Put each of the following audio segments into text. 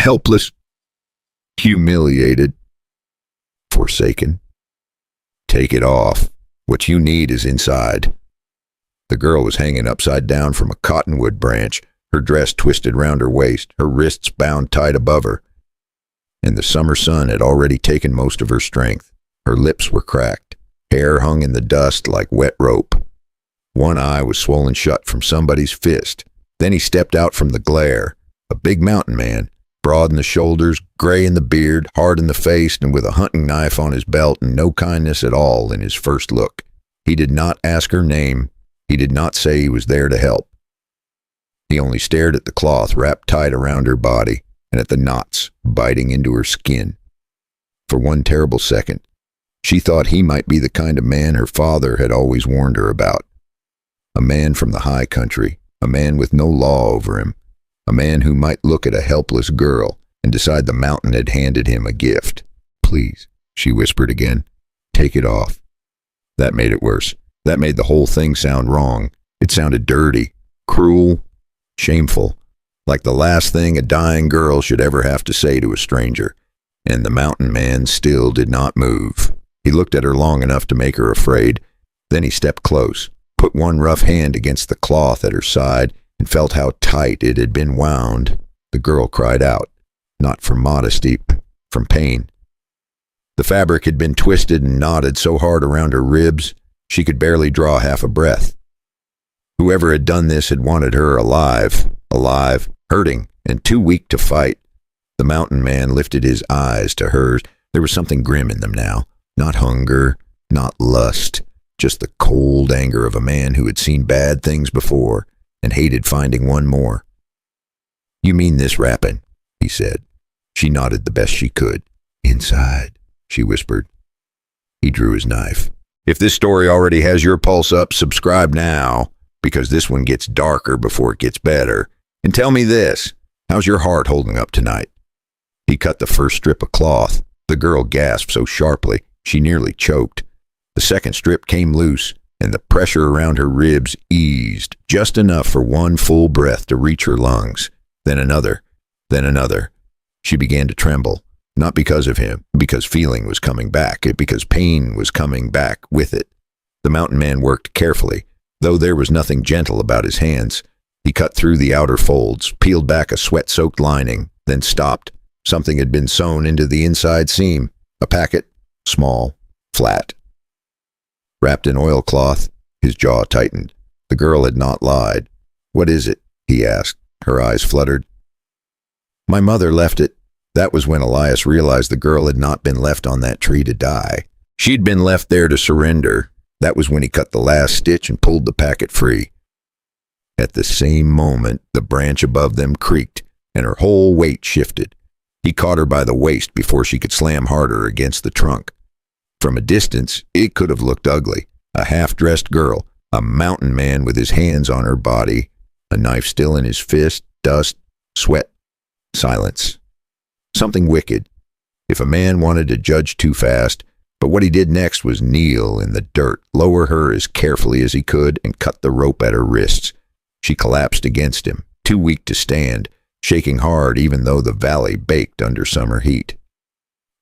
helpless, humiliated, forsaken. Take it off. What you need is inside. The girl was hanging upside down from a cottonwood branch, her dress twisted round her waist, her wrists bound tight above her. And the summer sun had already taken most of her strength. Her lips were cracked. Hair hung in the dust like wet rope. One eye was swollen shut from somebody's fist. Then he stepped out from the glare. A big mountain man, broad in the shoulders, gray in the beard, hard in the face, and with a hunting knife on his belt and no kindness at all in his first look. He did not ask her name. He did not say he was there to help. He only stared at the cloth wrapped tight around her body and at the knots biting into her skin. For one terrible second, she thought he might be the kind of man her father had always warned her about. A man from the high country, a man with no law over him, a man who might look at a helpless girl and decide the mountain had handed him a gift. "Please," she whispered again, "take it off." That made it worse. That made the whole thing sound wrong. It sounded dirty, cruel, shameful, like the last thing a dying girl should ever have to say to a stranger. And the mountain man still did not move. He looked at her long enough to make her afraid. Then he stepped close, put one rough hand against the cloth at her side, and felt how tight it had been wound. The girl cried out, not from modesty, from pain. The fabric had been twisted and knotted so hard around her ribs, she could barely draw half a breath. Whoever had done this had wanted her alive, hurting, and too weak to fight. The mountain man lifted his eyes to hers. There was something grim in them now. Not hunger, not lust, just the cold anger of a man who had seen bad things before and hated finding one more. "You mean this rapping?" he said. She nodded the best she could. "Inside," she whispered. He drew his knife. If this story already has your pulse up, subscribe now, because this one gets darker before it gets better. And tell me this, how's your heart holding up tonight? He cut the first strip of cloth. The girl gasped so sharply, she nearly choked. The second strip came loose, and the pressure around her ribs eased, just enough for one full breath to reach her lungs. Then another, then another. She began to tremble. Not because of him, because feeling was coming back, because pain was coming back with it. The mountain man worked carefully, though there was nothing gentle about his hands. He cut through the outer folds, peeled back a sweat-soaked lining, then stopped. Something had been sewn into the inside seam. A packet, small, flat. Wrapped in oilcloth, his jaw tightened. The girl had not lied. "What is it?" he asked. Her eyes fluttered. "My mother left it." That was when Elias realized the girl had not been left on that tree to die. She'd been left there to surrender. That was when he cut the last stitch and pulled the packet free. At the same moment, the branch above them creaked, and her whole weight shifted. He caught her by the waist before she could slam harder against the trunk. From a distance, it could have looked ugly. A half-dressed girl, a mountain man with his hands on her body, a knife still in his fist, dust, sweat, silence. Something wicked, if a man wanted to judge too fast, but what he did next was kneel in the dirt, lower her as carefully as he could, and cut the rope at her wrists. She collapsed against him, too weak to stand, shaking hard even though the valley baked under summer heat.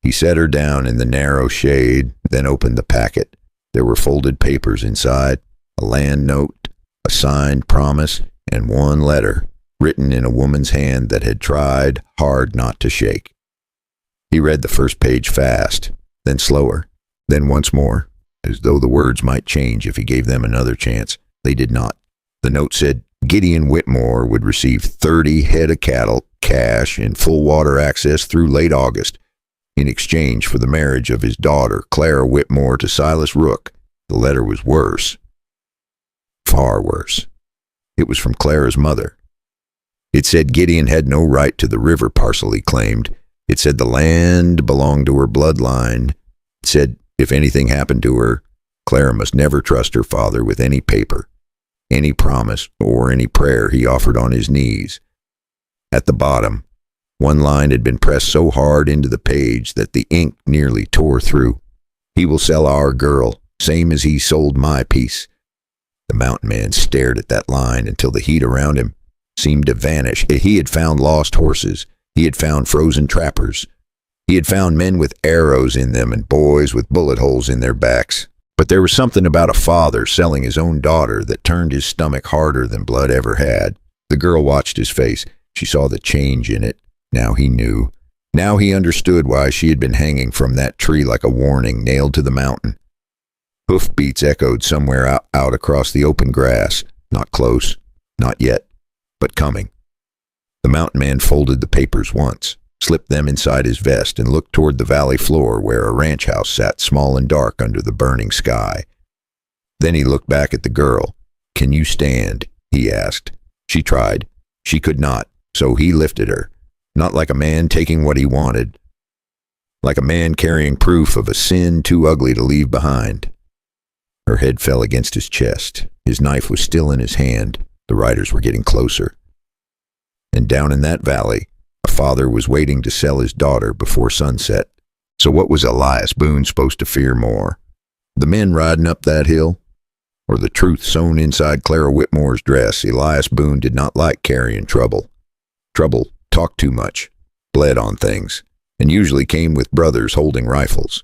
He set her down in the narrow shade, then opened the packet. There were folded papers inside, a land note, a signed promise, and one letter, written in a woman's hand that had tried hard not to shake. He read the first page fast, then slower, then once more, as though the words might change if he gave them another chance. They did not. The note said Gideon Whitmore would receive 30 head of cattle, cash, and full water access through late August, in exchange for the marriage of his daughter, Clara Whitmore, to Silas Rook. The letter was worse. Far worse. It was from Clara's mother. It said Gideon had no right to the river parcel he claimed. It said the land belonged to her bloodline. It said if anything happened to her, Clara must never trust her father with any paper, any promise, or any prayer he offered on his knees. At the bottom, one line had been pressed so hard into the page that the ink nearly tore through. "He will sell our girl, same as he sold my piece." The mountain man stared at that line until the heat around him seemed to vanish. He had found lost horses. He had found frozen trappers. He had found men with arrows in them and boys with bullet holes in their backs. But there was something about a father selling his own daughter that turned his stomach harder than blood ever had. The girl watched his face. She saw the change in it. Now he knew. Now he understood why she had been hanging from that tree like a warning nailed to the mountain. Hoofbeats echoed somewhere out across the open grass. Not close. Not yet. But coming. The mountain man folded the papers once, slipped them inside his vest, and looked toward the valley floor where a ranch house sat small and dark under the burning sky. Then he looked back at the girl. "Can you stand?" he asked. She tried. She could not, so he lifted her. Not like a man taking what he wanted. Like a man carrying proof of a sin too ugly to leave behind. Her head fell against his chest. His knife was still in his hand. The riders were getting closer. And down in that valley, a father was waiting to sell his daughter before sunset. So what was Elias Boone supposed to fear more? The men riding up that hill? Or the truth sewn inside Clara Whitmore's dress? Elias Boone did not like carrying trouble. Trouble talked too much, bled on things, and usually came with brothers holding rifles.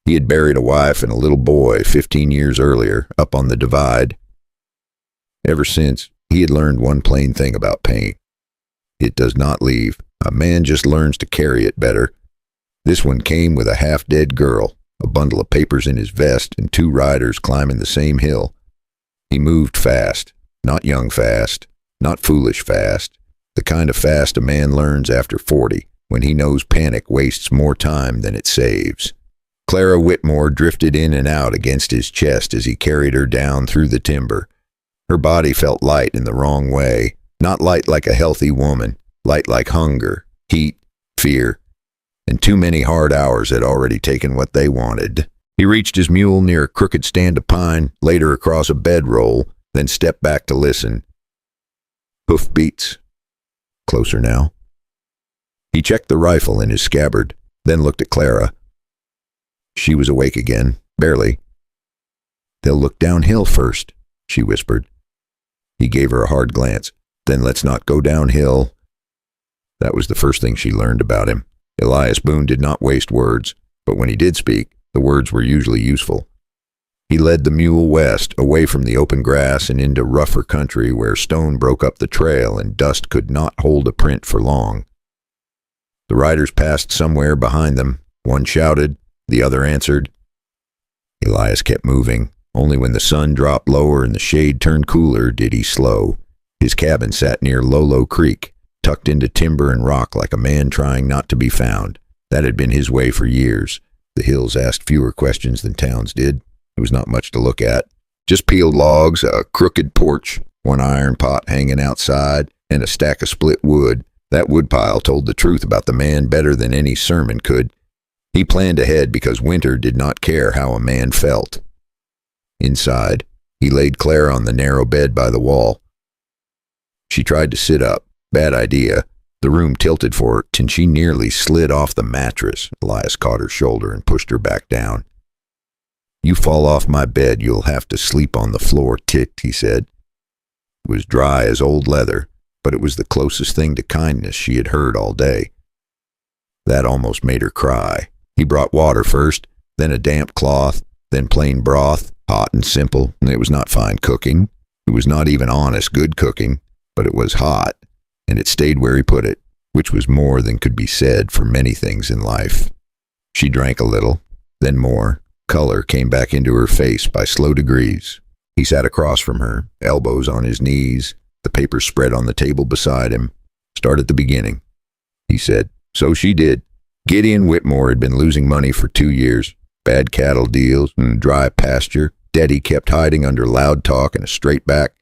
He had buried a wife and a little boy 15 years earlier up on the divide. Ever since, he had learned one plain thing about pain. It does not leave. A man just learns to carry it better. This one came with a half-dead girl, a bundle of papers in his vest, and 2 riders climbing the same hill. He moved fast, not young fast, not foolish fast, the kind of fast a man learns after 40, when he knows panic wastes more time than it saves. Clara Whitmore drifted in and out against his chest as he carried her down through the timber. Her body felt light in the wrong way. Not light like a healthy woman, light like hunger, heat, fear, and too many hard hours had already taken what they wanted. He reached his mule near a crooked stand of pine, laid her across a bedroll, then stepped back to listen. Hoofbeats. Closer now. He checked the rifle in his scabbard, then looked at Clara. She was awake again, barely. "They'll look downhill first," she whispered. He gave her a hard glance. "Then let's not go downhill." That was the first thing she learned about him. Elias Boone did not waste words, but when he did speak, the words were usually useful. He led the mule west, away from the open grass and into rougher country where stone broke up the trail and dust could not hold a print for long. The riders passed somewhere behind them. One shouted, the other answered. Elias kept moving. Only when the sun dropped lower and the shade turned cooler did he slow. His cabin sat near Lolo Creek, tucked into timber and rock like a man trying not to be found. That had been his way for years. The hills asked fewer questions than towns did. It was not much to look at. Just peeled logs, a crooked porch, one iron pot hanging outside, and a stack of split wood. That woodpile told the truth about the man better than any sermon could. He planned ahead because winter did not care how a man felt. Inside, he laid Claire on the narrow bed by the wall. She tried to sit up. Bad idea. The room tilted for her, and she nearly slid off the mattress. Elias caught her shoulder and pushed her back down. "You fall off my bed, you'll have to sleep on the floor, ticked," he said. It was dry as old leather, but it was the closest thing to kindness she had heard all day. That almost made her cry. He brought water first, then a damp cloth, then plain broth, hot and simple. It was not fine cooking. It was not even honest good cooking, but it was hot, and it stayed where he put it, which was more than could be said for many things in life. She drank a little, then more. Color came back into her face by slow degrees. He sat across from her, elbows on his knees, the papers spread on the table beside him. "Start at the beginning," he said. So she did. Gideon Whitmore had been losing money for 2 years. Bad cattle deals and dry pasture. Debt he kept hiding under loud talk and a straight back.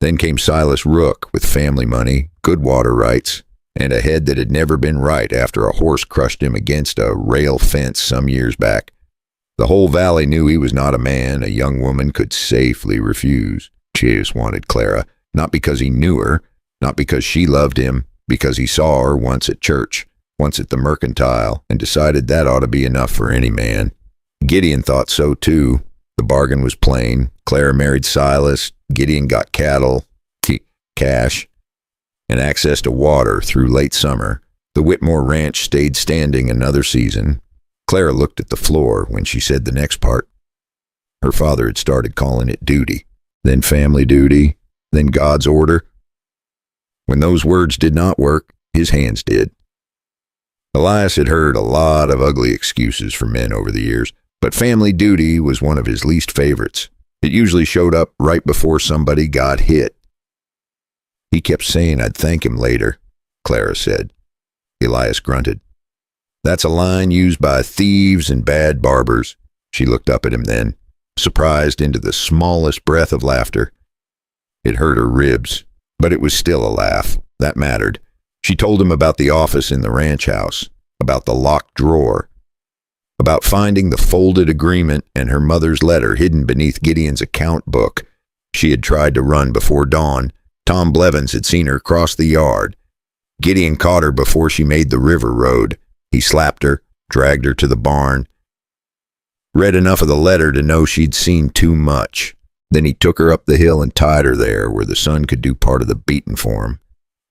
Then came Silas Rook with family money, good water rights, and a head that had never been right after a horse crushed him against a rail fence some years back. The whole valley knew he was not a man a young woman could safely refuse. She just wanted Clara, not because he knew her, not because she loved him, because he saw her once at church, once at the mercantile, and decided that ought to be enough for any man. Gideon thought so too. The bargain was plain. Clara married Silas, Gideon got cattle, cash, and access to water through late summer. The Whitmore Ranch stayed standing another season. Clara looked at the floor when she said the next part. Her father had started calling it duty, then family duty, then God's order. When those words did not work, his hands did. Elias had heard a lot of ugly excuses from men over the years, but family duty was one of his least favorites. It usually showed up right before somebody got hit. He kept saying I'd thank him later, Clara said. Elias grunted. That's a line used by thieves and bad barbers. She looked up at him then, surprised into the smallest breath of laughter. It hurt her ribs, but it was still a laugh. That mattered. She told him about the office in the ranch house, about the locked drawer, about finding the folded agreement and her mother's letter hidden beneath Gideon's account book. She had tried to run before dawn. Tom Blevins had seen her cross the yard. Gideon caught her before she made the river road. He slapped her, dragged her to the barn, read enough of the letter to know she'd seen too much. Then he took her up the hill and tied her there where the sun could do part of the beating for him.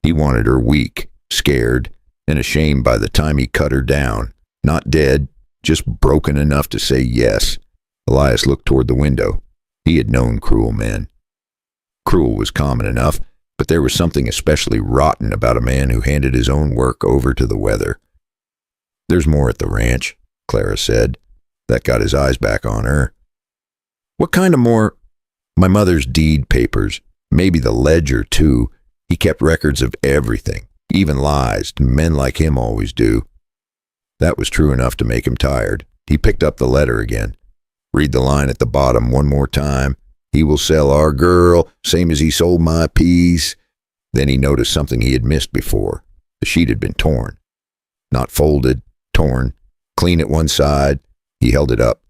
He wanted her weak, scared, and ashamed by the time he cut her down. Not dead, just broken enough to say yes. Elias looked toward the window. He had known cruel men. Cruel was common enough, but there was something especially rotten about a man who handed his own work over to the weather. There's more at the ranch, Clara said. That got his eyes back on her. What kind of more? My mother's deed papers, maybe the ledger too. He kept records of everything, even lies, men like him always do. That was true enough to make him tired. He picked up the letter again. Read the line at the bottom one more time. He will sell our girl, same as he sold my peas. Then he noticed something he had missed before. The sheet had been torn. Not folded, torn, clean at one side. He held it up.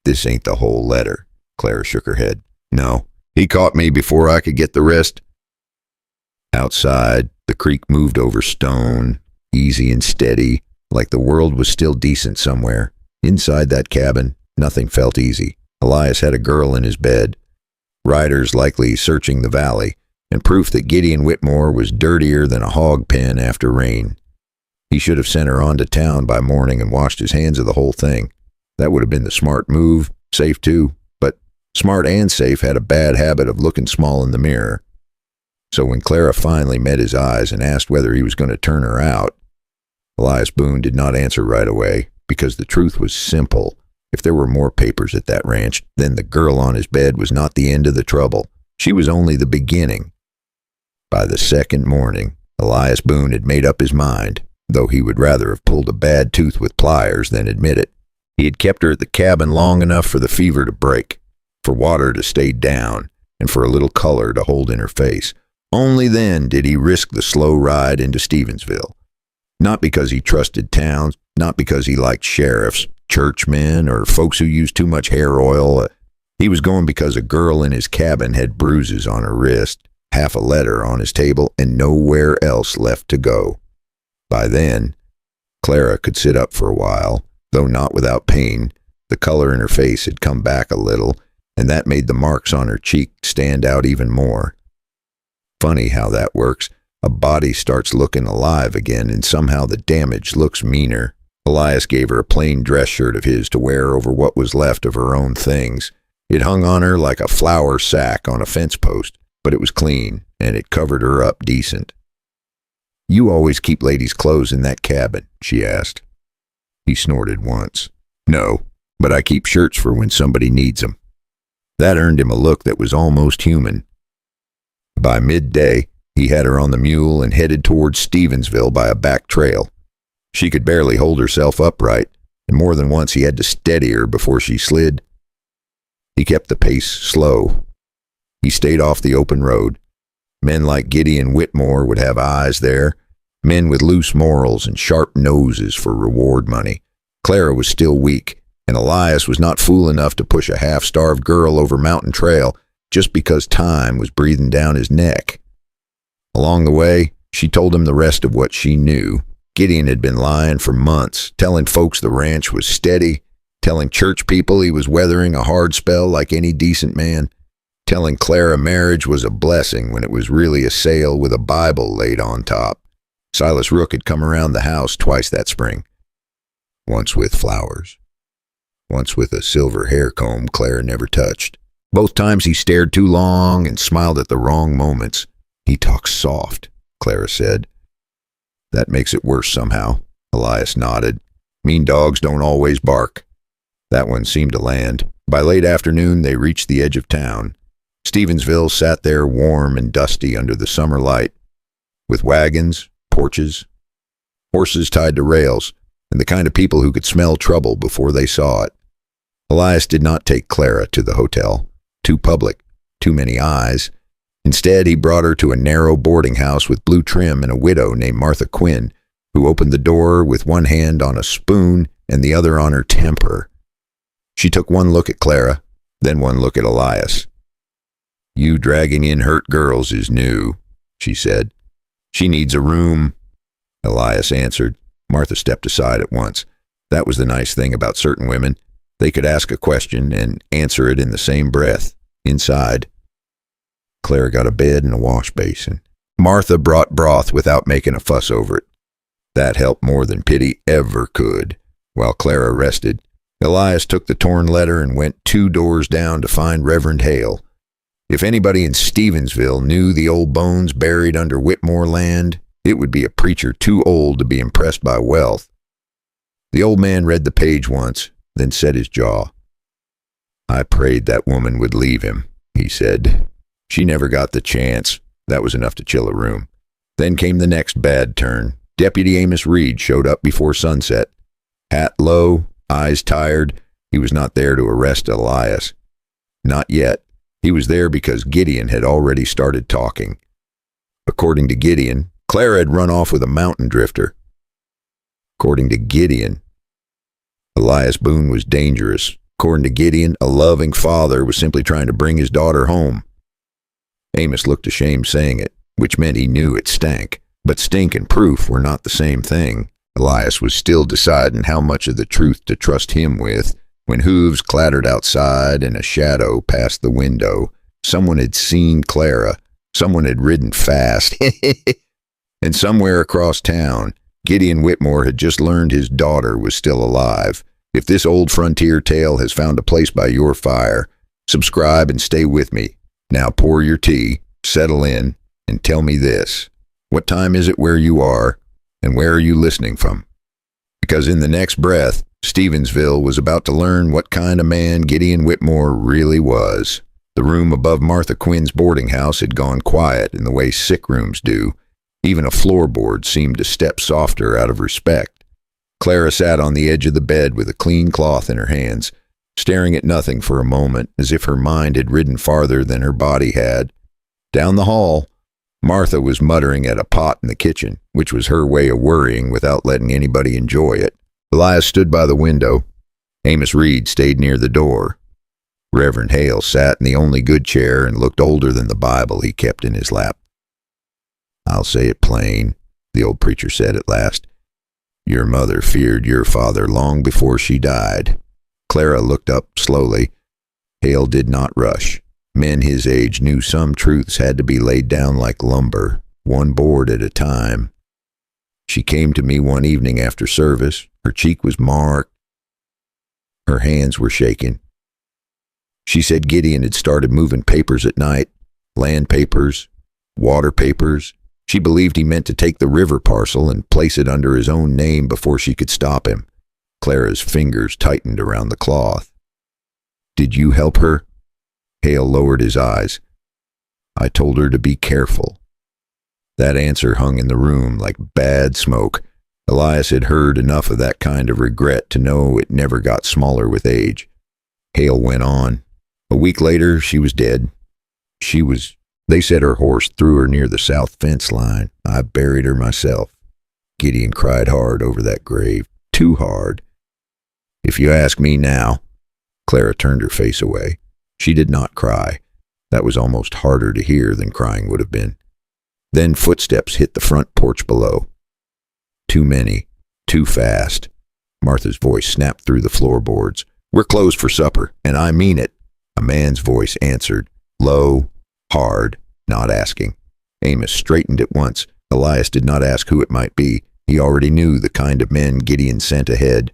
This ain't the whole letter. Clara shook her head. No, he caught me before I could get the rest. Outside, the creek moved over stone, easy and steady, like the world was still decent somewhere. Inside that cabin, nothing felt easy. Elias had a girl in his bed. Riders likely searching the valley, and proof that Gideon Whitmore was dirtier than a hog pen after rain. He should have sent her on to town by morning and washed his hands of the whole thing. That would have been the smart move, safe too, but smart and safe had a bad habit of looking small in the mirror. So when Clara finally met his eyes and asked whether he was going to turn her out, Elias Boone did not answer right away, because the truth was simple. If there were more papers at that ranch, then the girl on his bed was not the end of the trouble. She was only the beginning. By the second morning, Elias Boone had made up his mind, though he would rather have pulled a bad tooth with pliers than admit it. He had kept her at the cabin long enough for the fever to break, for water to stay down, and for a little color to hold in her face. Only then did he risk the slow ride into Stevensville. Not because he trusted towns, not because he liked sheriffs, churchmen, or folks who used too much hair oil. He was going because a girl in his cabin had bruises on her wrist, half a letter on his table, and nowhere else left to go. By then, Clara could sit up for a while, though not without pain. The color in her face had come back a little, and that made the marks on her cheek stand out even more. Funny how that works. A body starts looking alive again, and somehow the damage looks meaner. Elias gave her a plain dress shirt of his to wear over what was left of her own things. It hung on her like a flour sack on a fence post, but it was clean, and it covered her up decent. You always keep ladies' clothes in that cabin? She asked. He snorted once. No, but I keep shirts for when somebody needs them. That earned him a look that was almost human. By midday, he had her on the mule and headed towards Stevensville by a back trail. She could barely hold herself upright, and more than once he had to steady her before she slid. He kept the pace slow. He stayed off the open road. Men like Gideon Whitmore would have eyes there, men with loose morals and sharp noses for reward money. Clara was still weak, and Elias was not fool enough to push a half-starved girl over mountain trail just because time was breathing down his neck. Along the way, she told him the rest of what she knew. Gideon had been lying for months, telling folks the ranch was steady, telling church people he was weathering a hard spell like any decent man, telling Clara marriage was a blessing when it was really a sale with a Bible laid on top, Silas Rook had come around the house twice that spring. Once with flowers. Once with a silver hair comb Clara never touched. Both times he stared too long and smiled at the wrong moments. He talks soft, Clara said. That makes it worse somehow. Elias nodded. Mean dogs don't always bark. That one seemed to land. By late afternoon, they reached the edge of town. Stevensville sat there warm and dusty under the summer light, with wagons, porches, horses tied to rails, and the kind of people who could smell trouble before they saw it. Elias did not take Clara to the hotel. Too public, too many eyes. Instead, he brought her to a narrow boarding house with blue trim and a widow named Martha Quinn, who opened the door with one hand on a spoon and the other on her temper. She took one look at Clara, then one look at Elias. You dragging in hurt girls is new, she said. She needs a room. Elias answered. Martha stepped aside at once. That was the nice thing about certain women. They could ask a question and answer it in the same breath, inside. Clara got a bed and a wash basin. Martha brought broth without making a fuss over it. That helped more than pity ever could. While Clara rested, Elias took the torn letter and went 2 doors down to find Reverend Hale. If anybody in Stevensville knew the old bones buried under Whitmore land, it would be a preacher too old to be impressed by wealth. The old man read the page once, then set his jaw. I prayed that woman would leave him, he said. She never got the chance. That was enough to chill a room. Then came the next bad turn. Deputy Amos Reed showed up before sunset. Hat low, eyes tired. He was not there to arrest Elias. Not yet. He was there because Gideon had already started talking. According to Gideon, Clara had run off with a mountain drifter. According to Gideon, Elias Boone was dangerous. According to Gideon, a loving father was simply trying to bring his daughter home. Amos looked ashamed saying it, which meant he knew it stank. But stink and proof were not the same thing. Elias was still deciding how much of the truth to trust him with when hooves clattered outside and a shadow passed the window. Someone had seen Clara. Someone had ridden fast. And somewhere across town, Gideon Whitmore had just learned his daughter was still alive. If this old frontier tale has found a place by your fire, subscribe and stay with me. Now pour your tea, settle in, and tell me this. What time is it where you are, and where are you listening from? Because in the next breath, Stevensville was about to learn what kind of man Gideon Whitmore really was. The room above Martha Quinn's boarding house had gone quiet in the way sick rooms do. Even a floorboard seemed to step softer out of respect. Clara sat on the edge of the bed with a clean cloth in her hands, staring at nothing for a moment, as if her mind had ridden farther than her body had. Down the hall, Martha was muttering at a pot in the kitchen, which was her way of worrying without letting anybody enjoy it. Elias stood by the window. Amos Reed stayed near the door. Reverend Hale sat in the only good chair and looked older than the Bible he kept in his lap. I'll say it plain, the old preacher said at last. Your mother feared your father long before she died. Clara looked up slowly. Hale did not rush. Men his age knew some truths had to be laid down like lumber, one board at a time. She came to me one evening after service. Her cheek was marked. Her hands were shaking. She said Gideon had started moving papers at night, land papers, water papers. She believed he meant to take the river parcel and place it under his own name before she could stop him. Clara's fingers tightened around the cloth. Did you help her? Hale lowered his eyes. I told her to be careful. That answer hung in the room like bad smoke. Elias had heard enough of that kind of regret to know it never got smaller with age. Hale went on. A week later, she was dead. They said her horse threw her near the south fence line. I buried her myself. Gideon cried hard over that grave. Too hard. If you ask me now, Clara turned her face away. She did not cry. That was almost harder to hear than crying would have been. Then footsteps hit the front porch below. Too many. Too fast. Martha's voice snapped through the floorboards. We're closed for supper, and I mean it. A man's voice answered, low, hard, not asking. Amos straightened at once. Elias did not ask who it might be. He already knew the kind of men Gideon sent ahead.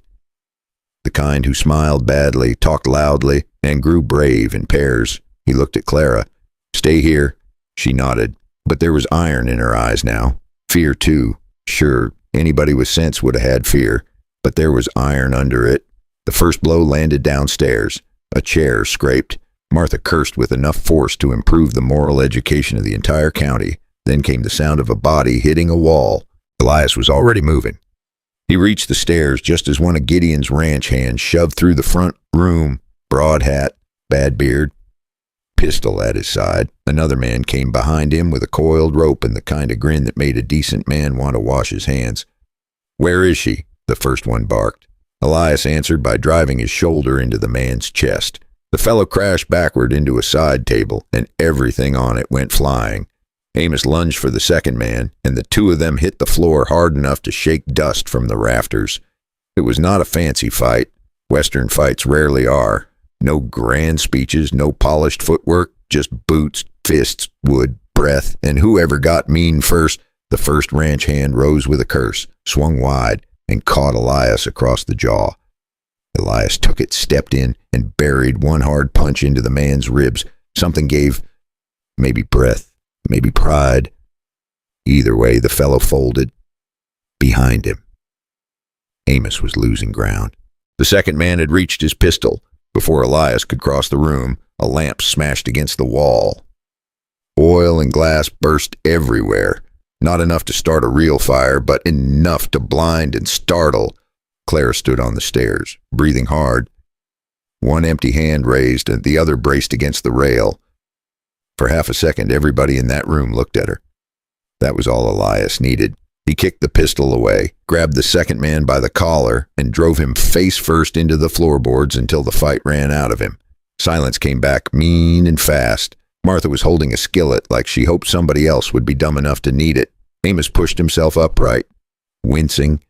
The kind who smiled badly, talked loudly, and grew brave in pairs. He looked at Clara. "Stay here." She nodded, but there was iron in her eyes now. Fear, too. Sure, anybody with sense would have had fear, but there was iron under it. The first blow landed downstairs. A chair scraped. Martha cursed with enough force to improve the moral education of the entire county. Then came the sound of a body hitting a wall. Elias was already moving. He reached the stairs just as one of Gideon's ranch hands shoved through the front room. Broad hat, bad beard, pistol at his side. Another man came behind him with a coiled rope and the kind of grin that made a decent man want to wash his hands. "Where is she?" the first one barked. Elias answered by driving his shoulder into the man's chest. The fellow crashed backward into a side table, and everything on it went flying. Amos lunged for the second man, and the two of them hit the floor hard enough to shake dust from the rafters. It was not a fancy fight. Western fights rarely are. No grand speeches, no polished footwork, just boots, fists, wood, breath, and whoever got mean first. The first ranch hand rose with a curse, swung wide, and caught Elias across the jaw. Elias took it, stepped in, and buried one hard punch into the man's ribs. Something gave, maybe breath, maybe pride. Either way, the fellow folded. Behind him, Amos was losing ground. The second man had reached his pistol. Before Elias could cross the room, a lamp smashed against the wall. Oil and glass burst everywhere. Not enough to start a real fire, but enough to blind and startle. Clara stood on the stairs, breathing hard. One empty hand raised and the other braced against the rail. For half a second, everybody in that room looked at her. That was all Elias needed. He kicked the pistol away, grabbed the second man by the collar, and drove him face first into the floorboards until the fight ran out of him. Silence came back mean and fast. Martha was holding a skillet like she hoped somebody else would be dumb enough to need it. Amos pushed himself upright, wincing.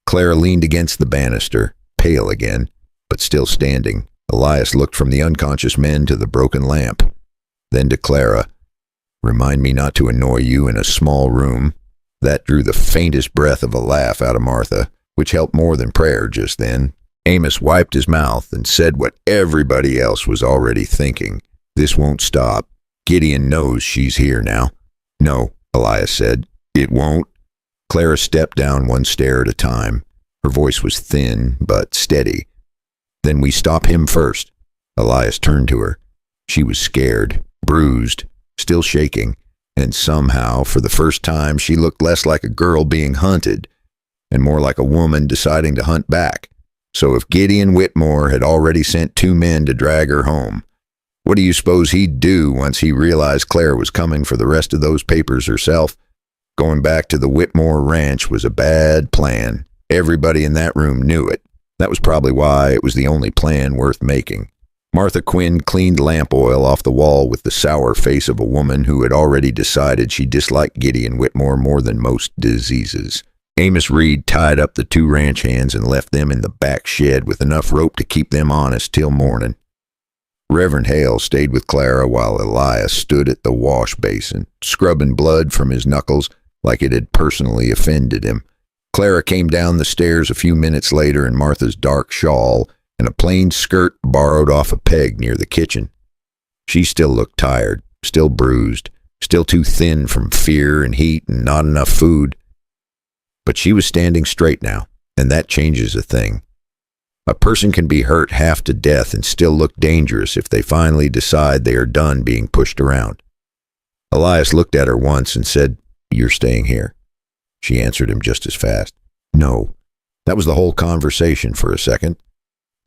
Clara leaned against the banister, pale again, but still standing. Elias looked from the unconscious men to the broken lamp, then to Clara. "Remind me not to annoy you in a small room." That drew the faintest breath of a laugh out of Martha, which helped more than prayer just then. Amos wiped his mouth and said what everybody else was already thinking. "This won't stop. Gideon knows she's here now." "No," Elias said. "It won't." Clara stepped down one stair at a time. Her voice was thin, but steady. "Then we stop him first." Elias turned to her. She was scared, bruised, still shaking, and somehow, for the first time, she looked less like a girl being hunted, and more like a woman deciding to hunt back. So if Gideon Whitmore had already sent 2 men to drag her home, what do you suppose he'd do once he realized Claire was coming for the rest of those papers herself? Going back to the Whitmore ranch was a bad plan. Everybody in that room knew it. That was probably why it was the only plan worth making. Martha Quinn cleaned lamp oil off the wall with the sour face of a woman who had already decided she disliked Gideon Whitmore more than most diseases. Amos Reed tied up the 2 ranch hands and left them in the back shed with enough rope to keep them honest till morning. Reverend Hale stayed with Clara while Elias stood at the wash basin, scrubbing blood from his knuckles like it had personally offended him. Clara came down the stairs a few minutes later in Martha's dark shawl and a plain skirt borrowed off a peg near the kitchen. She still looked tired, still bruised, still too thin from fear and heat and not enough food. But she was standing straight now, and that changes a thing. A person can be hurt half to death and still look dangerous if they finally decide they are done being pushed around. Elias looked at her once and said, "You're staying here." She answered him just as fast. "No." That was the whole conversation for a second.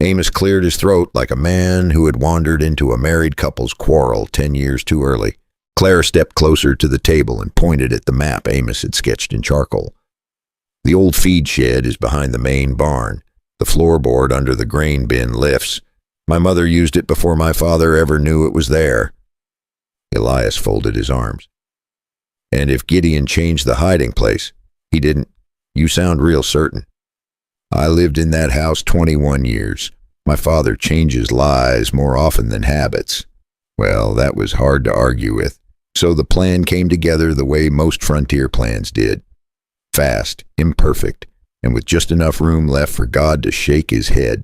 Amos cleared his throat like a man who had wandered into a married couple's quarrel 10 years too early. Clara stepped closer to the table and pointed at the map Amos had sketched in charcoal. "The old feed shed is behind the main barn. The floorboard under the grain bin lifts. My mother used it before my father ever knew it was there." Elias folded his arms. "And if Gideon changed the hiding place, he didn't. You sound real certain." "I lived in that house 21 years. My father changes lies more often than habits." Well, that was hard to argue with. So the plan came together the way most frontier plans did. Fast, imperfect, and with just enough room left for God to shake his head.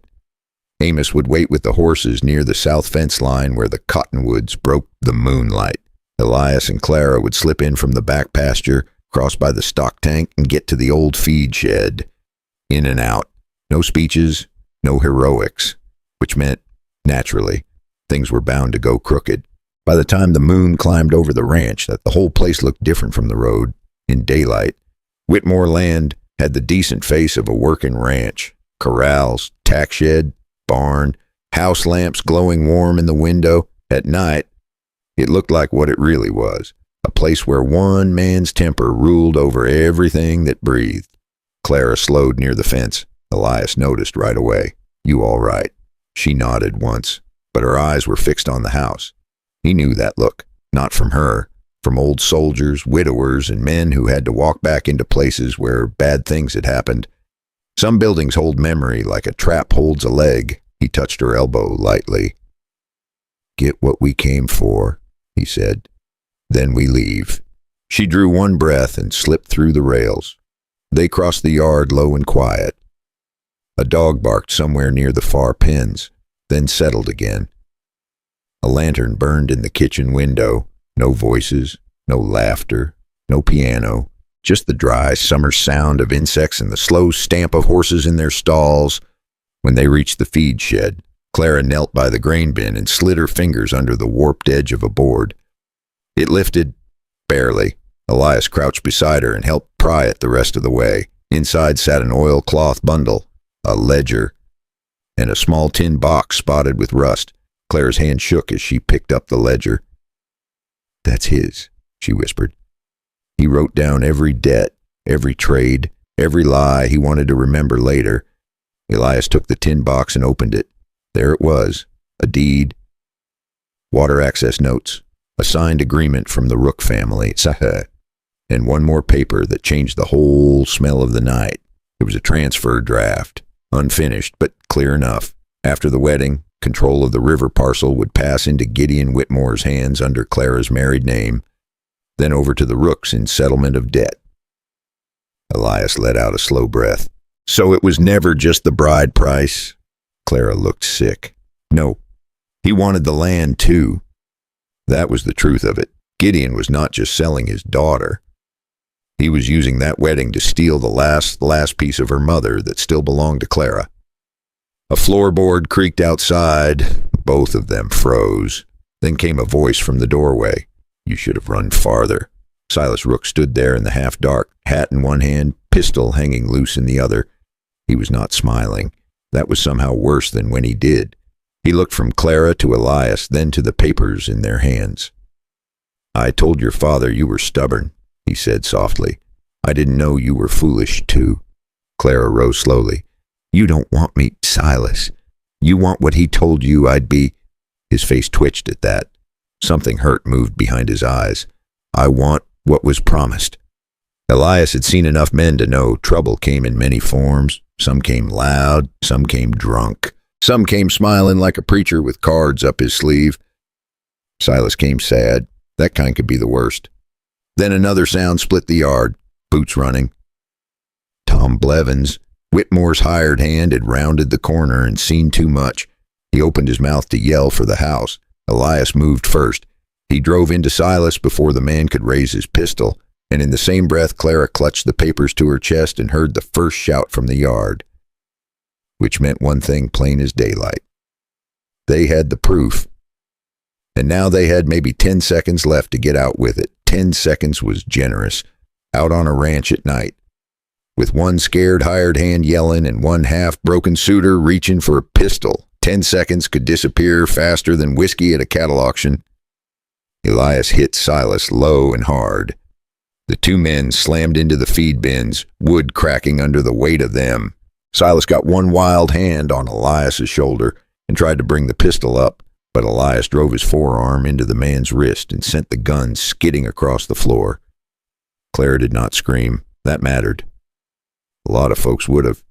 Amos would wait with the horses near the south fence line where the cottonwoods broke the moonlight. Elias and Clara would slip in from the back pasture, cross by the stock tank, and get to the old feed shed. In and out. No speeches, no heroics, which meant, naturally, things were bound to go crooked. By the time the moon climbed over the ranch, that the whole place looked different from the road. In daylight, Whitmore land had the decent face of a working ranch. Corrals, tack shed, barn, house lamps glowing warm in the window. At night, it looked like what it really was, a place where one man's temper ruled over everything that breathed. Clara slowed near the fence. Elias noticed right away. "You all right?" She nodded once, but her eyes were fixed on the house. He knew that look, not from her, from old soldiers, widowers, and men who had to walk back into places where bad things had happened. Some buildings hold memory like a trap holds a leg. He touched her elbow lightly. "Get what we came for," he said. "Then we leave." She drew one breath and slipped through the rails. They crossed the yard low and quiet. A dog barked somewhere near the far pens, then settled again. A lantern burned in the kitchen window. No voices, no laughter, no piano, just the dry summer sound of insects and the slow stamp of horses in their stalls. When they reached the feed shed, Clara knelt by the grain bin and slid her fingers under the warped edge of a board. It lifted, barely. Elias crouched beside her and helped pry it the rest of the way. Inside sat an oilcloth bundle, a ledger, and a small tin box spotted with rust. Clara's hand shook as she picked up the ledger. "That's his," she whispered. He wrote down every debt, every trade, every lie he wanted to remember later. Elias took the tin box and opened it. There it was, a deed, water access notes, a signed agreement from the Rook family, and one more paper that changed the whole smell of the night. It was a transfer draft, unfinished but clear enough. After the wedding, control of the river parcel would pass into Gideon Whitmore's hands under Clara's married name, then over to the Rooks in settlement of debt. Elias let out a slow breath. So it was never just the bride price. Clara looked sick. No, he wanted the land too. That was the truth of it. Gideon was not just selling his daughter. He was using that wedding to steal the last piece of her mother that still belonged to Clara. A floorboard creaked outside. Both of them froze. Then came a voice from the doorway. "You should have run farther." Silas Rook stood there in the half-dark, hat in one hand, pistol hanging loose in the other. He was not smiling. That was somehow worse than when he did. He looked from Clara to Elias, then to the papers in their hands. "I told your father you were stubborn," he said softly. "I didn't know you were foolish, too." Clara rose slowly. "You don't want me, Silas. You want what he told you I'd be." His face twitched at that. Something hurt moved behind his eyes. "I want what was promised." Elias had seen enough men to know trouble came in many forms. Some came loud, some came drunk. Some came smiling like a preacher with cards up his sleeve. Silas came sad. That kind could be the worst. Then another sound split the yard. Boots running. Tom Blevins, Whitmore's hired hand, had rounded the corner and seen too much. He opened his mouth to yell for the house. Elias moved first. He drove into Silas before the man could raise his pistol, and in the same breath Clara clutched the papers to her chest and heard the first shout from the yard, which meant one thing plain as daylight. They had the proof, and now they had maybe 10 seconds left to get out with it. 10 seconds was generous. Out on a ranch at night, with one scared hired hand yelling and one half-broken suitor reaching for a pistol. 10 seconds could disappear faster than whiskey at a cattle auction. Elias hit Silas low and hard. The two men slammed into the feed bins, wood cracking under the weight of them. Silas got one wild hand on Elias's shoulder and tried to bring the pistol up, but Elias drove his forearm into the man's wrist and sent the gun skidding across the floor. Clara did not scream. That mattered. A lot of folks would have.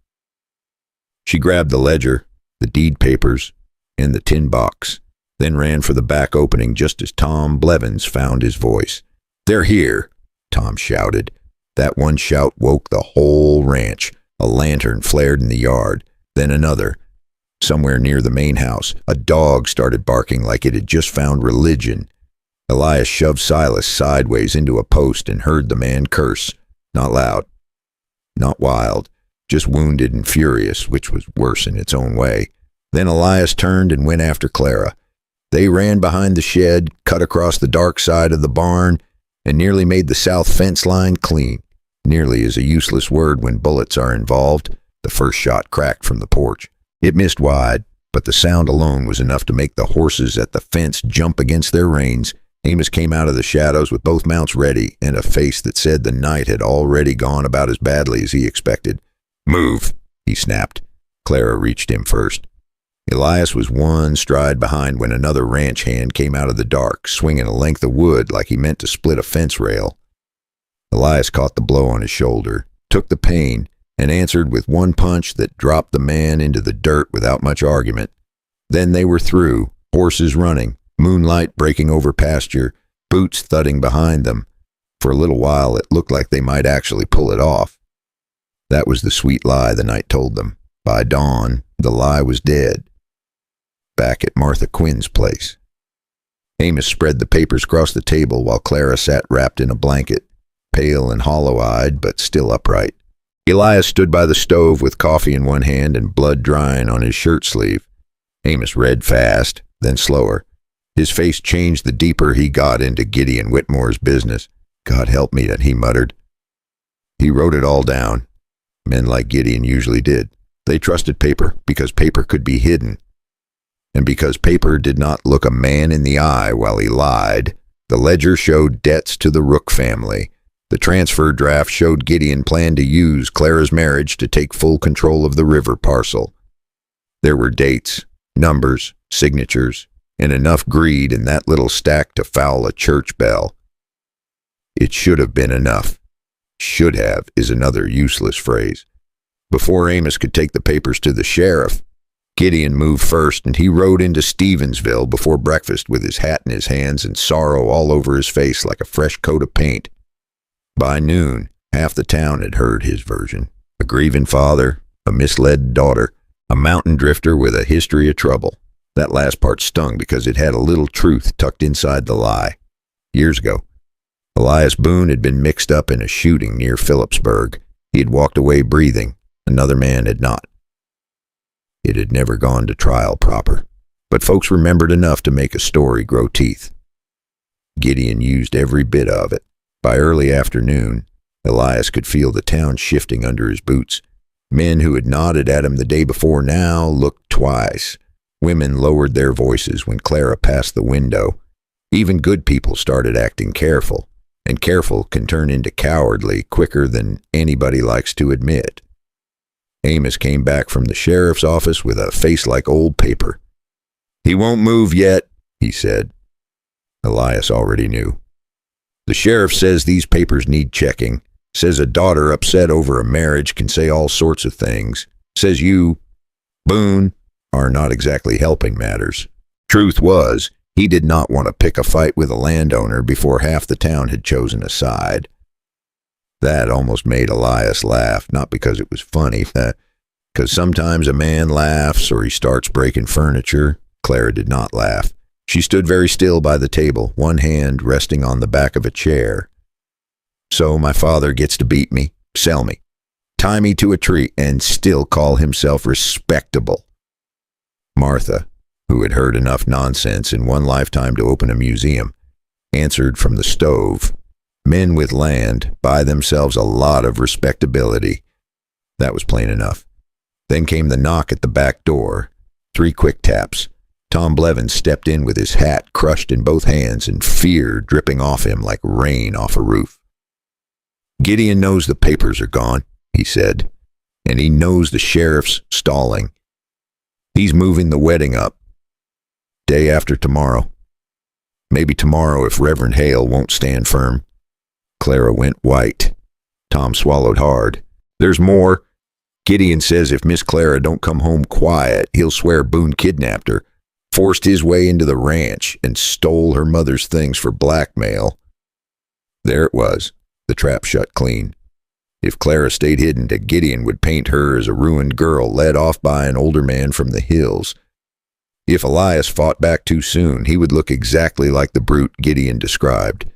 She grabbed the ledger, the deed papers, and the tin box. then ran for the back opening just as Tom Blevins found his voice. "They're here," Tom shouted. That one shout woke the whole ranch. A lantern flared in the yard, then another. Somewhere near the main house, a dog started barking like it had just found religion. Elias shoved Silas sideways into a post and heard the man curse. Not loud, not wild, just wounded and furious, which was worse in its own way. Then Elias turned and went after Clara. They ran behind the shed, cut across the dark side of the barn, and nearly made the south fence line clean. Nearly is a useless word when bullets are involved. The first shot cracked from the porch. It missed wide, but the sound alone was enough to make the horses at the fence jump against their reins. Amos came out of the shadows with both mounts ready and a face that said the night had already gone about as badly as he expected. "Move," he snapped. Clara reached him first. Elias was one stride behind when another ranch hand came out of the dark, swinging a length of wood like he meant to split a fence rail. Elias caught the blow on his shoulder, took the pain, and answered with one punch that dropped the man into the dirt without much argument. Then they were through, horses running, moonlight breaking over pasture, boots thudding behind them. For a little while it looked like they might actually pull it off. That was the sweet lie the night told them. By dawn, the lie was dead. Back at Martha Quinn's place. Amos spread the papers across the table while Clara sat wrapped in a blanket, pale and hollow-eyed but still upright. Elias stood by the stove with coffee in one hand and blood drying on his shirt sleeve. Amos read fast, then slower. His face changed the deeper he got into Gideon Whitmore's business. "God help me," he muttered. He wrote it all down. Men like Gideon usually did. They trusted paper because paper could be hidden. And because paper did not look a man in the eye while he lied, the ledger showed debts to the Rook family. The transfer draft showed Gideon planned to use Clara's marriage to take full control of the river parcel. There were dates, numbers, signatures, and enough greed in that little stack to foul a church bell. It should have been enough. Should have is another useless phrase. Before Amos could take the papers to the sheriff, Gideon moved first, and he rode into Stevensville before breakfast with his hat in his hands and sorrow all over his face like a fresh coat of paint. By noon, half the town had heard his version. A grieving father, a misled daughter, a mountain drifter with a history of trouble. That last part stung because it had a little truth tucked inside the lie. Years ago, Elias Boone had been mixed up in a shooting near Phillipsburg. He had walked away breathing. Another man had not. It had never gone to trial proper, but folks remembered enough to make a story grow teeth. Gideon used every bit of it. By early afternoon, Elias could feel the town shifting under his boots. Men who had nodded at him the day before now looked twice. Women lowered their voices when Clara passed the window. Even good people started acting careful, and careful can turn into cowardly quicker than anybody likes to admit. Amos came back from the sheriff's office with a face like old paper. "He won't move yet," he said. Elias already knew. "The sheriff says these papers need checking. Says a daughter upset over a marriage can say all sorts of things. Says you, Boone, are not exactly helping matters." Truth was, he did not want to pick a fight with a landowner before half the town had chosen a side. That almost made Elias laugh, not because it was funny, because sometimes a man laughs or he starts breaking furniture. Clara did not laugh. She stood very still by the table, one hand resting on the back of a chair. "So my father gets to beat me, sell me, tie me to a tree, and still call himself respectable." Martha, who had heard enough nonsense in one lifetime to open a museum, answered from the stove. Men with land buy themselves a lot of respectability. That was plain enough. Then came the knock at the back door. 3 quick taps. Tom Blevins stepped in with his hat crushed in both hands and fear dripping off him like rain off a roof. "Gideon knows the papers are gone," he said, "and he knows the sheriff's stalling. He's moving the wedding up. Day after tomorrow. Maybe tomorrow if Reverend Hale won't stand firm." Clara went white. Tom swallowed hard. "There's more. Gideon says if Miss Clara don't come home quiet, he'll swear Boone kidnapped her. forced his way into the ranch, and stole her mother's things for blackmail. There it was, the trap shut clean. If Clara stayed hidden, Gideon would paint her as a ruined girl led off by an older man from the hills. If Elias fought back too soon, he would look exactly like the brute Gideon described.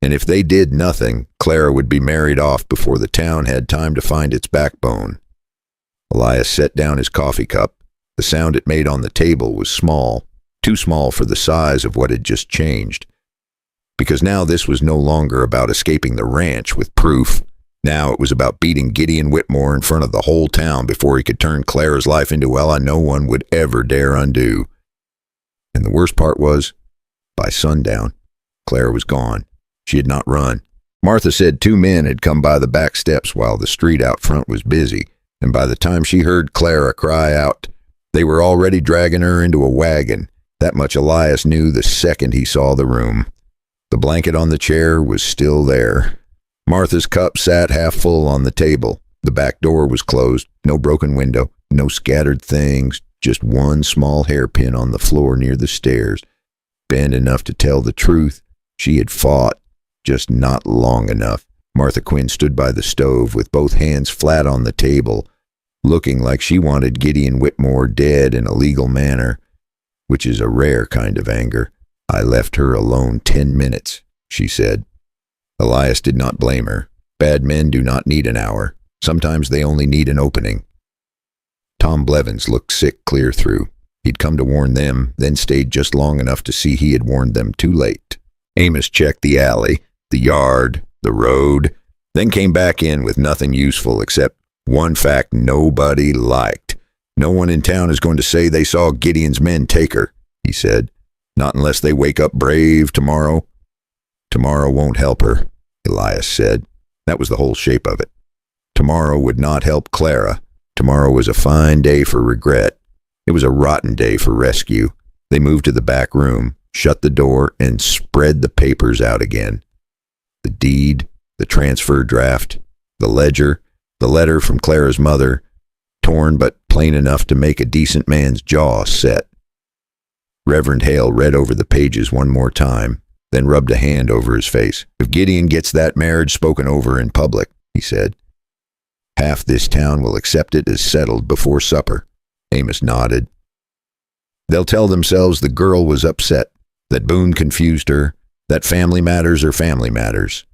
And if they did nothing, Clara would be married off before the town had time to find its backbone. Elias set down his coffee cup. The sound it made on the table was small, too small for the size of what had just changed. Because now this was no longer about escaping the ranch with proof. Now it was about beating Gideon Whitmore in front of the whole town before he could turn Clara's life into a no one would ever dare undo. And the worst part was, by sundown, Clara was gone. She had not run. Martha said 2 men had come by the back steps while the street out front was busy, and by the time she heard Clara cry out, they were already dragging her into a wagon. That much Elias knew the second he saw the room. The blanket on the chair was still there. Martha's cup sat half full on the table. The back door was closed, no broken window, no scattered things, just one small hairpin on the floor near the stairs. Bent enough to tell the truth, she had fought, just not long enough. Martha Quinn stood by the stove with both hands flat on the table, looking like she wanted Gideon Whitmore dead in a legal manner, which is a rare kind of anger. I left her alone 10 minutes, she said. Elias did not blame her. Bad men do not need an hour. Sometimes they only need an opening. Tom Blevins looked sick clear through. He'd come to warn them, then stayed just long enough to see he had warned them too late. Amos checked the alley, the yard, the road, then came back in with nothing useful except one fact nobody liked. No one in town is going to say they saw Gideon's men take her, he said. Not unless they wake up brave tomorrow. Tomorrow won't help her, Elias said. That was the whole shape of it. Tomorrow would not help Clara. Tomorrow was a fine day for regret. It was a rotten day for rescue. They moved to the back room, shut the door, and spread the papers out again. The deed, the transfer draft, the ledger, the letter from Clara's mother, torn but plain enough to make a decent man's jaw set. Reverend Hale read over the pages one more time, then rubbed a hand over his face. If Gideon gets that marriage spoken over in public, he said, half this town will accept it as settled before supper. Amos nodded. They'll tell themselves the girl was upset, that Boone confused her, that family matters are family matters.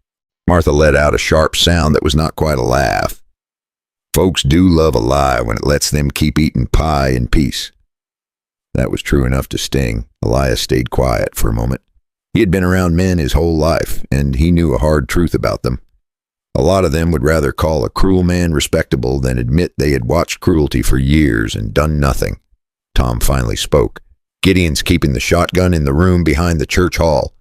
Martha let out a sharp sound that was not quite a laugh. Folks do love a lie when it lets them keep eating pie in peace. That was true enough to sting. Elias stayed quiet for a moment. He had been around men his whole life, and he knew a hard truth about them. A lot of them would rather call a cruel man respectable than admit they had watched cruelty for years and done nothing. Tom finally spoke. Gideon's keeping the shotgun in the room behind the church hall.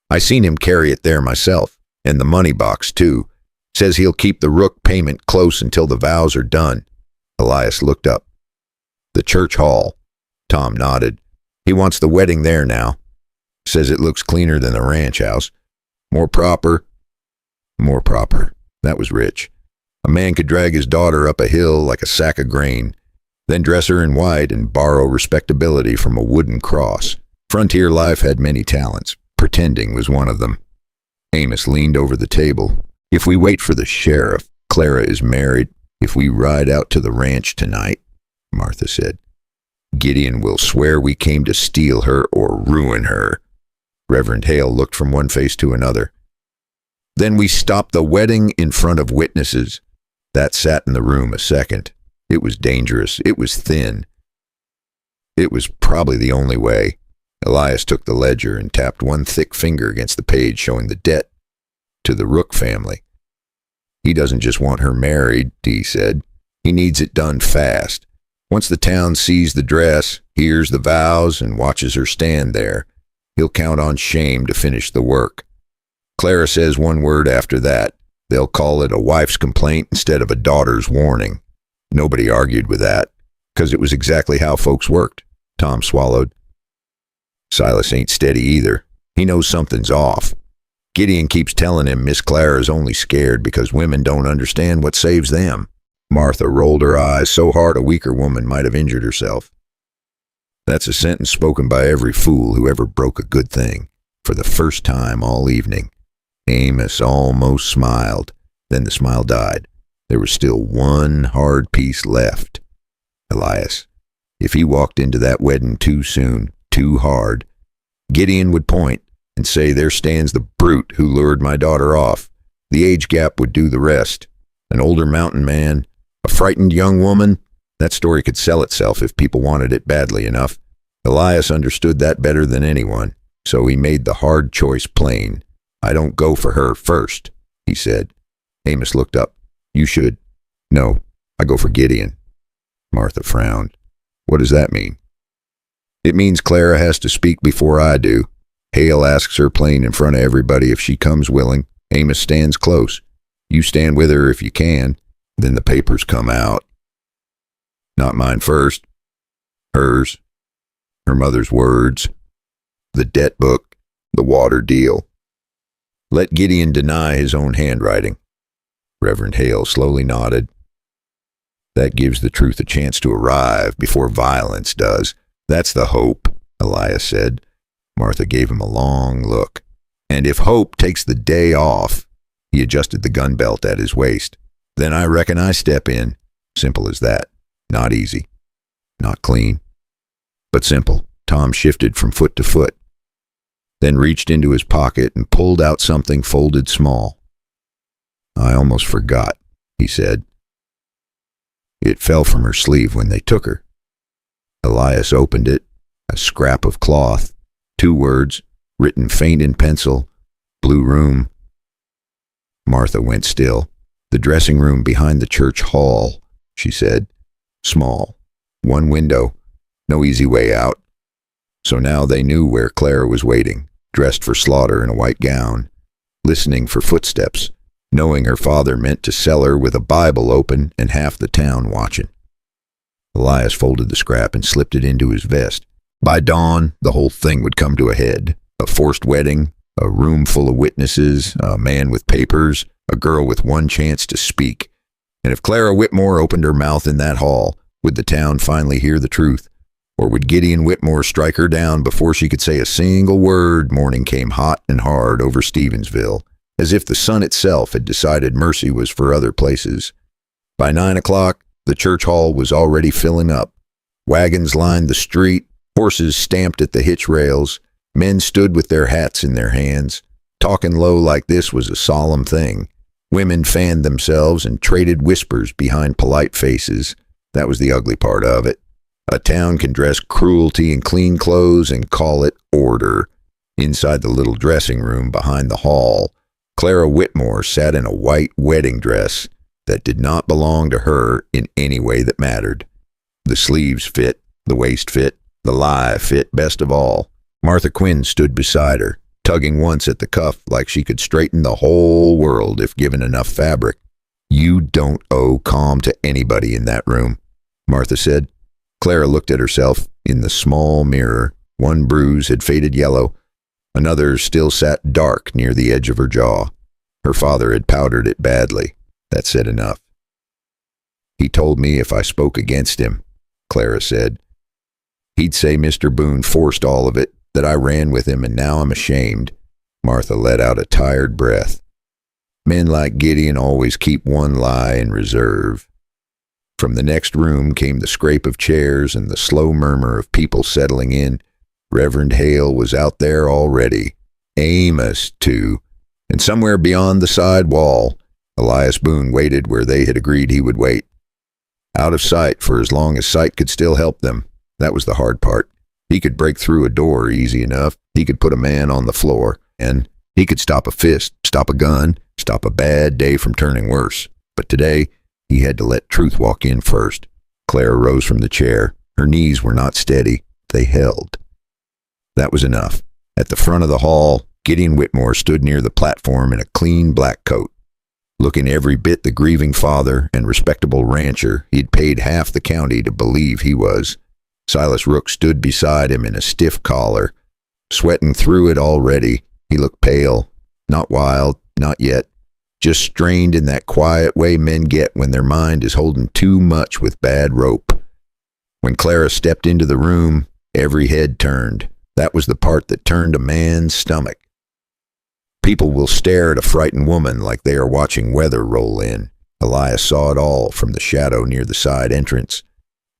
I seen him carry it there myself, and the money box too. Says he'll keep the rook payment close until the vows are done. Elias looked up. The church hall. Tom nodded. He wants the wedding there now. Says it looks cleaner than the ranch house. More proper. More proper. That was rich. A man could drag his daughter up a hill like a sack of grain, then dress her in white and borrow respectability from a wooden cross. Frontier life had many talents. Pretending was one of them. Amos leaned over the table. If we wait for the sheriff, Clara is married. If we ride out to the ranch tonight, Martha said, Gideon will swear we came to steal her or ruin her. Reverend Hale looked from one face to another. Then we stopped the wedding in front of witnesses. That sat in the room a second. It was dangerous. It was thin. It was probably the only way. Elias took the ledger and tapped one thick finger against the page showing the debt to the Rook family. He doesn't just want her married, he said. He needs it done fast. Once the town sees the dress, hears the vows, and watches her stand there, he'll count on shame to finish the work. Clara says one word after that. They'll call it a wife's complaint instead of a daughter's warning. Nobody argued with that, because it was exactly how folks worked. Tom swallowed. Silas ain't steady either. He knows something's off. Gideon keeps telling him Miss Clara's only scared because women don't understand what saves them. Martha rolled her eyes so hard a weaker woman might have injured herself. That's a sentence spoken by every fool who ever broke a good thing. For the first time all evening, Amos almost smiled. Then the smile died. There was still one hard piece left. Elias. If he walked into that wedding too soon, too hard, Gideon would point and say, "There stands the brute who lured my daughter off." The age gap would do the rest. An older mountain man, a frightened young woman. That story could sell itself if people wanted it badly enough. Elias understood that better than anyone, so he made the hard choice plain. "I don't go for her first," he said. Amos looked up. "You should." "No, I go for Gideon." Martha frowned. "What does that mean?" "It means Clara has to speak before I do. Hale asks her plain in front of everybody if she comes willing. Amos stands close. You stand with her if you can. Then the papers come out. Not mine first. Hers. Her mother's words. The debt book. The water deal. Let Gideon deny his own handwriting." Reverend Hale slowly nodded. "That gives the truth a chance to arrive before violence does. That's the hope," Elias said. Martha gave him a long look. "And if hope takes the day off," he adjusted the gun belt at his waist, "then I reckon I step in. Simple as that. Not easy. Not clean. But simple." Tom shifted from foot to foot, then reached into his pocket and pulled out something folded small. "I almost forgot," he said. "It fell from her sleeve when they took her." Elias opened it. A scrap of cloth. 2 words, written faint in pencil. "Blue room." Martha went still. "The dressing room behind the church hall," she said. "Small. 1 window. No easy way out." So now they knew where Clara was waiting, dressed for slaughter in a white gown, listening for footsteps, knowing her father meant to sell her with a Bible open and half the town watching. Elias folded the scrap and slipped it into his vest. By dawn, the whole thing would come to a head. A forced wedding, a room full of witnesses, a man with papers, a girl with one chance to speak. And if Clara Whitmore opened her mouth in that hall, would the town finally hear the truth? Or would Gideon Whitmore strike her down before she could say a single word? Morning came hot and hard over Stevensville, as if the sun itself had decided mercy was for other places. By 9 o'clock, the church hall was already filling up. Wagons lined the street, horses stamped at the hitch rails, men stood with their hats in their hands. Talking low like this was a solemn thing. Women fanned themselves and traded whispers behind polite faces. That was the ugly part of it. A town can dress cruelty in clean clothes and call it order. Inside the little dressing room behind the hall, Clara Whitmore sat in a white wedding dress that did not belong to her in any way that mattered. The sleeves fit, the waist fit, the lie fit best of all. Martha Quinn stood beside her, tugging once at the cuff like she could straighten the whole world if given enough fabric. "You don't owe calm to anybody in that room," Martha said. Clara looked at herself in the small mirror. One bruise had faded yellow. Another still sat dark near the edge of her jaw. Her father had powdered it badly. That said enough. "He told me if I spoke against him," Clara said, "he'd say Mr. Boone forced all of it, that I ran with him, and now I'm ashamed." Martha let out a tired breath. Men like Gideon always keep one lie in reserve. From the next room came the scrape of chairs and the slow murmur of people settling in. Reverend Hale was out there already. Amos, too. And somewhere beyond the side wall, Elias Boone waited where they had agreed he would wait. Out of sight for as long as sight could still help them. That was the hard part. He could break through a door easy enough. He could put a man on the floor. And he could stop a fist, stop a gun, stop a bad day from turning worse. But today, he had to let truth walk in first. Clara rose from the chair. Her knees were not steady. They held. That was enough. At the front of the hall, Gideon Whitmore stood near the platform in a clean black coat. Looking every bit the grieving father and respectable rancher he'd paid half the county to believe he was. Silas Rook stood beside him in a stiff collar. Sweating through it already, he looked pale. Not wild, not yet. Just strained in that quiet way men get when their mind is holding too much with bad rope. When Clara stepped into the room, Every head turned. That was the part that turned a man's stomach. People will stare at a frightened woman like they are watching weather roll in. Elias saw it all from the shadow near the side entrance.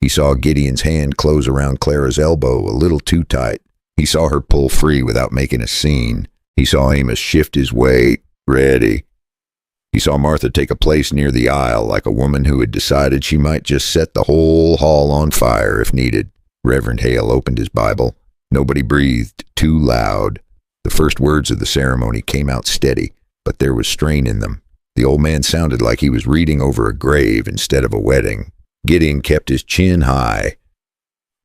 He saw Gideon's hand close around Clara's elbow a little too tight. He saw her pull free without making a scene. He saw Amos shift his weight. Ready. He saw Martha take a place near the aisle like a woman who had decided she might just set the whole hall on fire if needed. Reverend Hale opened his Bible. Nobody breathed too loud. The first words of the ceremony came out steady, but there was strain in them. The old man sounded like he was reading over a grave instead of a wedding. Gideon kept his chin high.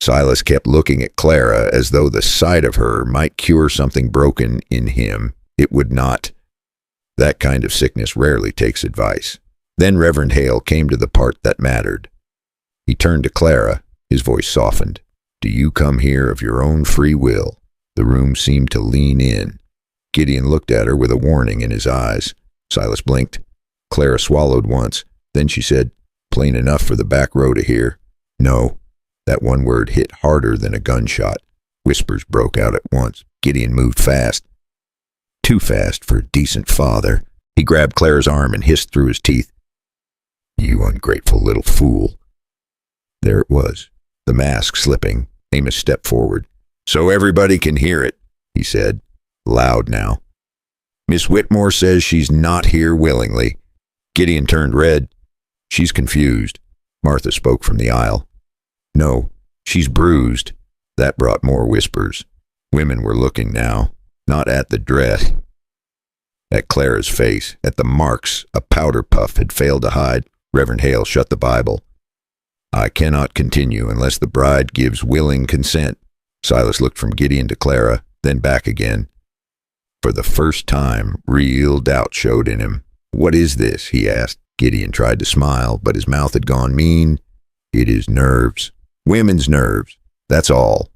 Silas kept looking at Clara as though the sight of her might cure something broken in him. It would not. That kind of sickness rarely takes advice. Then Reverend Hale came to the part that mattered. He turned to Clara. His voice softened. Do you come here of your own free will? The room seemed to lean in. Gideon looked at her with a warning in his eyes. Silas blinked. Clara swallowed once. Then she said, plain enough for the back row to hear. No. That one word hit harder than a gunshot. Whispers broke out at once. Gideon moved fast. Too fast for a decent father. He grabbed Clara's arm and hissed through his teeth. You ungrateful little fool. There it was, the mask slipping. Amos stepped forward. So everybody can hear it, he said, loud now. Miss Whitmore says she's not here willingly. Gideon turned red. She's confused. Martha spoke from the aisle. No, she's bruised. That brought more whispers. Women were looking now, not at the dress, at Clara's face, at the marks a powder puff had failed to hide. Reverend Hale shut the Bible. I cannot continue unless the bride gives willing consent. Silas looked from Gideon to Clara, then back again. For the first time, real doubt showed in him. What is this? He asked. Gideon tried to smile, but his mouth had gone mean. It is nerves. Women's nerves. That's all.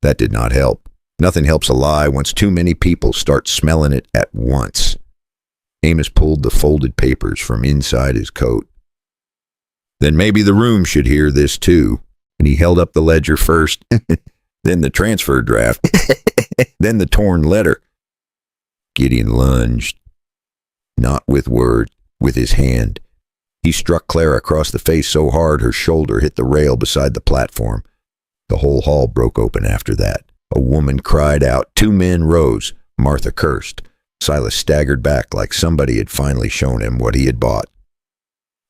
That did not help. Nothing helps a lie once too many people start smelling it at once. Amos pulled the folded papers from inside his coat. Then maybe the room should hear this too. And he held up the ledger first, then the transfer draft, then the torn letter. Gideon lunged. Not with word, with his hand. He struck Clara across the face so hard her shoulder hit the rail beside the platform. The whole hall broke open after that. A woman cried out. 2 men rose. Martha cursed. Silas staggered back like somebody had finally shown him what he had bought.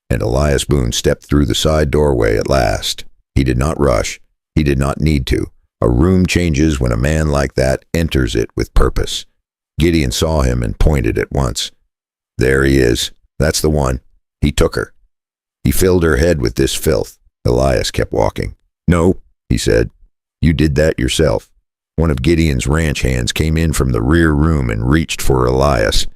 And Elias Boone stepped through the side doorway at last. He did not rush. He did not need to. A room changes when a man like that enters it with purpose. Gideon saw him and pointed at once. There he is. That's the one. He took her. He filled her head with this filth. Elias kept walking. No, he said. You did that yourself. One of Gideon's ranch hands came in from the rear room and reached for Elias.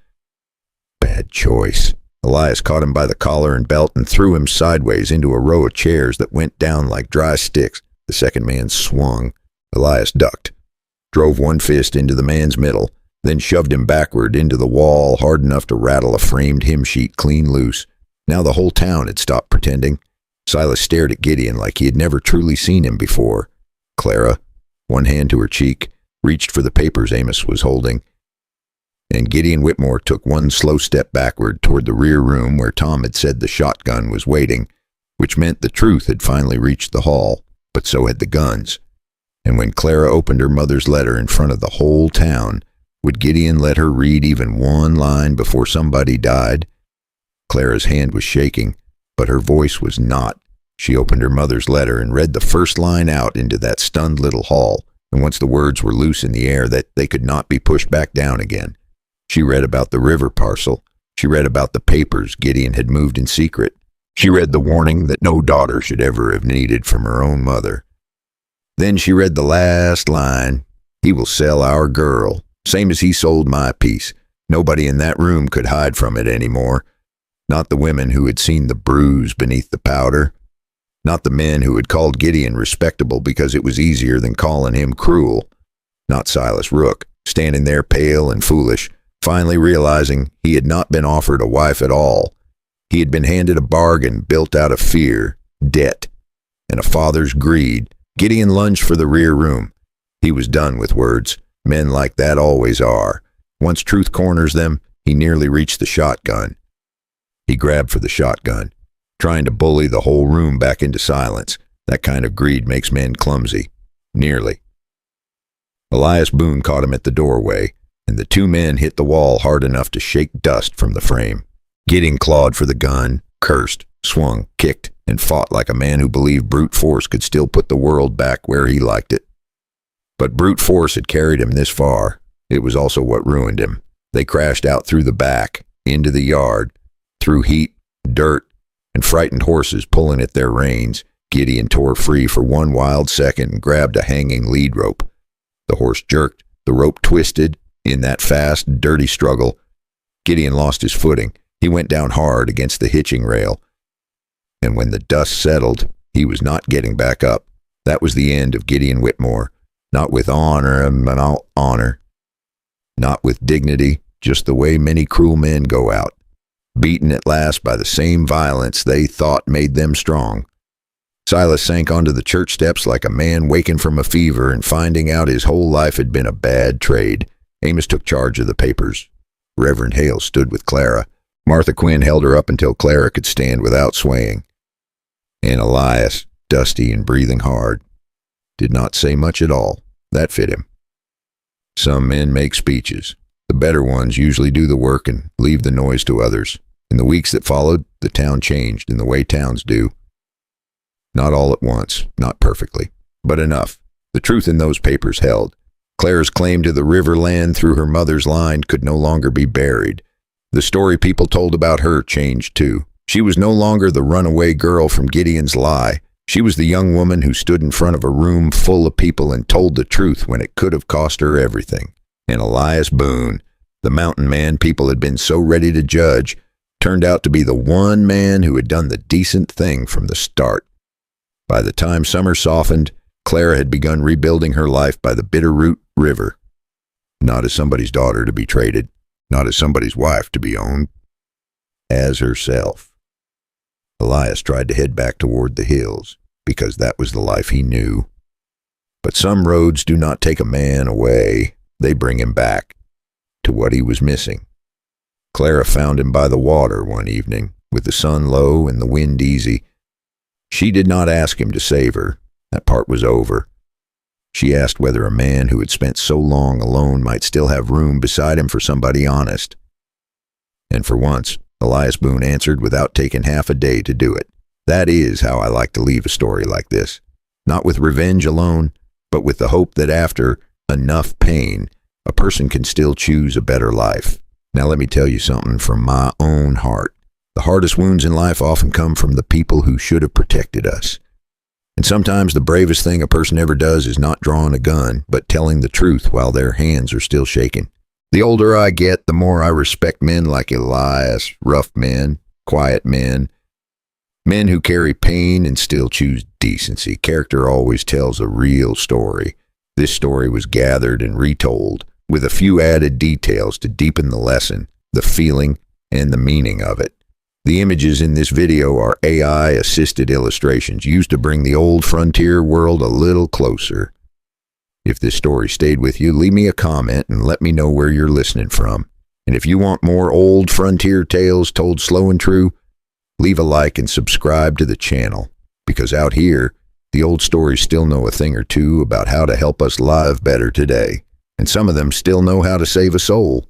Bad choice. Elias caught him by the collar and belt and threw him sideways into a row of chairs that went down like dry sticks. The second man swung. Elias ducked, drove one fist into the man's middle, then shoved him backward into the wall hard enough to rattle a framed hymn sheet clean loose. Now the whole town had stopped pretending. Silas stared at Gideon like he had never truly seen him before. Clara, one hand to her cheek, reached for the papers Amos was holding. And Gideon Whitmore took one slow step backward toward the rear room where Tom had said the shotgun was waiting, which meant the truth had finally reached the hall, but so had the guns. And when Clara opened her mother's letter in front of the whole town, would Gideon let her read even one line before somebody died? Clara's hand was shaking, but her voice was not. She opened her mother's letter and read the first line out into that stunned little hall, and once the words were loose in the air that they could not be pushed back down again. She read about the river parcel. She read about the papers Gideon had moved in secret. She read the warning that no daughter should ever have needed from her own mother. Then she read the last line. He will sell our girl, same as he sold my piece. Nobody in that room could hide from it anymore. Not the women who had seen the bruise beneath the powder. Not the men who had called Gideon respectable because it was easier than calling him cruel. Not Silas Rook, standing there pale and foolish, finally realizing he had not been offered a wife at all. He had been handed a bargain built out of fear, debt, and a father's greed Gideon lunged for the rear room. He was done with words. Men like that always are. Once truth corners them, he nearly reached the shotgun. He grabbed for the shotgun, trying to bully the whole room back into silence. That kind of greed makes men clumsy. Nearly. Elias Boone caught him at the doorway, and the two men hit the wall hard enough to shake dust from the frame. Gideon clawed for the gun, cursed, swung, kicked, and fought like a man who believed brute force could still put the world back where he liked it. But brute force had carried him this far. It was also what ruined him. They crashed out through the back, into the yard, through heat, dirt, and frightened horses pulling at their reins. Gideon tore free for one wild second and grabbed a hanging lead rope. The horse jerked, the rope twisted. In that fast, dirty struggle, Gideon lost his footing. He went down hard against the hitching rail. And when the dust settled, he was not getting back up. That was the end of Gideon Whitmore. Not with honor, not with dignity, just the way many cruel men go out, beaten at last by the same violence they thought made them strong. Silas sank onto the church steps like a man waking from a fever and finding out his whole life had been a bad trade. Amos took charge of the papers. Reverend Hale stood with Clara. Martha Quinn held her up until Clara could stand without swaying. And Elias, dusty and breathing hard, did not say much at all. That fit him. Some men make speeches. The better ones usually do the work and leave the noise to others. In the weeks that followed, the town changed in the way towns do. Not all at once, not perfectly, but enough. The truth in those papers held. Clara's claim to the river land through her mother's line could no longer be buried. The story people told about her changed too. She was no longer the runaway girl from Gideon's lie. She was the young woman who stood in front of a room full of people and told the truth when it could have cost her everything. And Elias Boone, the mountain man people had been so ready to judge, turned out to be the one man who had done the decent thing from the start. By the time summer softened, Clara had begun rebuilding her life by the Bitterroot River. Not as somebody's daughter to be traded, not as somebody's wife to be owned, as herself. Elias tried to head back toward the hills, because that was the life he knew. But some roads do not take a man away, they bring him back to what he was missing. Clara found him by the water one evening, with the sun low and the wind easy. She did not ask him to save her. That part was over. She asked whether a man who had spent so long alone might still have room beside him for somebody honest. And for once, Elias Boone answered without taking half a day to do it. That is how I like to leave a story like this. Not with revenge alone, but with the hope that after enough pain, a person can still choose a better life. Now let me tell you something from my own heart. The hardest wounds in life often come from the people who should have protected us. And sometimes the bravest thing a person ever does is not drawing a gun, but telling the truth while their hands are still shaking. The older I get, the more I respect men like Elias, rough men, quiet men, men who carry pain and still choose decency. Character always tells a real story. This story was gathered and retold, with a few added details to deepen the lesson, the feeling, and the meaning of it. The images in this video are AI-assisted illustrations used to bring the old frontier world a little closer. If this story stayed with you, leave me a comment and let me know where you're listening from. And if you want more old frontier tales told slow and true, leave a like and subscribe to the channel. Because out here, the old stories still know a thing or two about how to help us live better today. And some of them still know how to save a soul.